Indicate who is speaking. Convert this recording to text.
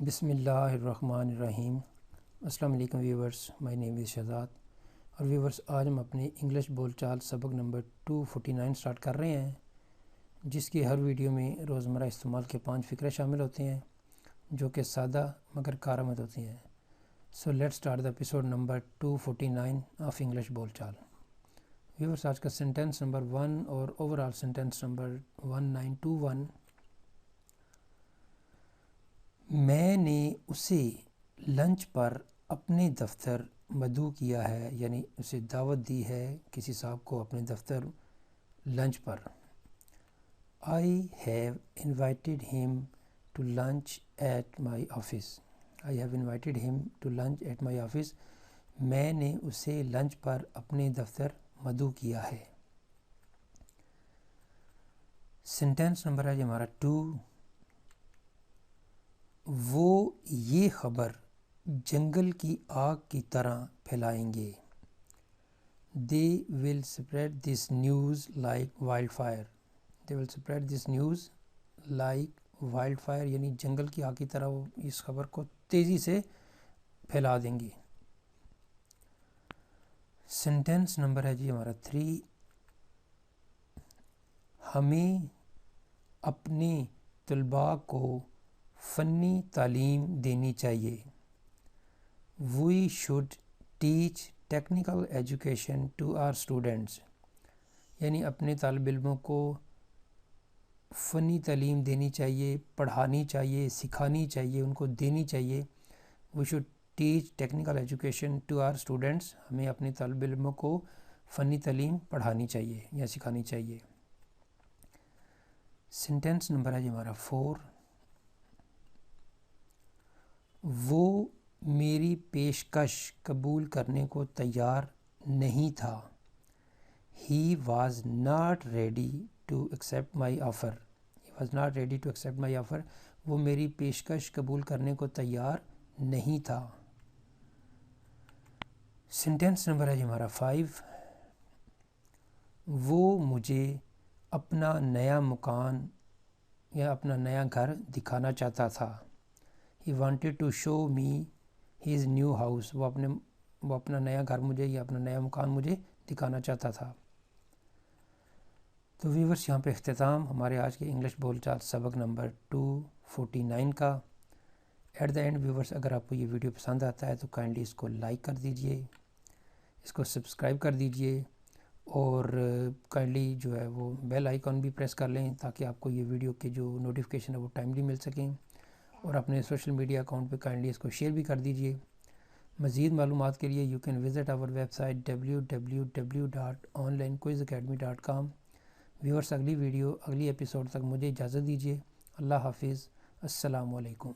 Speaker 1: بسم اللہ الرحمن الرحیم۔ السلام علیکم ویورز، مائی نیم از شہزاد۔ اور ویورز، آج ہم اپنے انگلش بول چال سبق نمبر 249 سٹارٹ کر رہے ہیں، جس کی ہر ویڈیو میں روزمرہ استعمال کے 5 فقرے شامل ہوتے ہیں جو کہ سادہ مگر کارآمد ہوتی ہیں۔ So let start the episode number 249 of English بول چال۔ ویورز، آج کا سینٹینس نمبر 1 اور اوورآل سینٹینس نمبر 1921۔ میں نے اسے لنچ پر اپنے دفتر مدعو کیا ہے، یعنی اسے دعوت دی ہے کسی صاحب کو اپنے دفتر lunch per. I have invited him to lunch at my office. I have invited him to lunch at my office. میں نے اسے لنچ پر اپنے دفتر مدعو کیا ہے۔ سینٹینس نمبر ہے جی ہمارا 2۔ وہ یہ خبر جنگل کی آگ کی طرح پھیلائیں گے۔ They will spread this news like wildfire. They will spread this news like wildfire، یعنی جنگل کی آگ کی طرح وہ اس خبر کو تیزی سے پھیلا دیں گے۔ سینٹینس نمبر ہے جی ہمارا 3۔ ہمیں اپنے طلباء کو فنی تعلیم دینی چاہیے۔ We should teach technical education to our students. یعنی اپنے طالب علموں کو فنی تعلیم دینی چاہیے، پڑھانی چاہیے، سکھانی چاہیے، ان کو دینی چاہیے۔ We should teach technical education to our students. ہمیں اپنے طالب علموں کو فنی تعلیم پڑھانی چاہیے یا سکھانی چاہیے۔ سینٹینس نمبر ہے جی ہمارا 4۔ وہ میری پیشکش قبول کرنے کو تیار نہیں تھا۔ He was not ready to accept my offer. He was not ready to accept my offer. وہ میری پیشکش قبول کرنے کو تیار نہیں تھا۔ سینٹینس نمبر ہے جی ہمارا 5۔ وہ مجھے اپنا نیا مکان یا اپنا نیا گھر دکھانا چاہتا تھا۔ He wanted to show me his new house. وہ اپنا نیا گھر مجھے یا اپنا نیا مکان مجھے دکھانا چاہتا تھا۔ تو ویورز، یہاں پہ اختتام ہمارے آج کے انگلش بول چال سبق نمبر 249 کا۔ ایٹ دا اینڈ ویورز، اگر آپ کو یہ ویڈیو پسند آتا ہے تو کائنڈلی اس کو لائک کر دیجئے، اس کو سبسکرائب کر دیجئے، اور کائنڈلی جو ہے وہ بیل آئیکن بھی پریس کر لیں تاکہ آپ کو یہ ویڈیو کے جو نوٹیفیکیشن ہے وہ ٹائملی مل سکیں، اور اپنے سوشل میڈیا اکاؤنٹ پہ کائنڈلی اس کو شیئر بھی کر دیجئے۔ مزید معلومات کے لیے you can visit our website www.onlinequizacademy.com۔ Viewers, اگلی ایپیسوڈ تک مجھے اجازت دیجیے۔ اللہ حافظ، السلام علیکم۔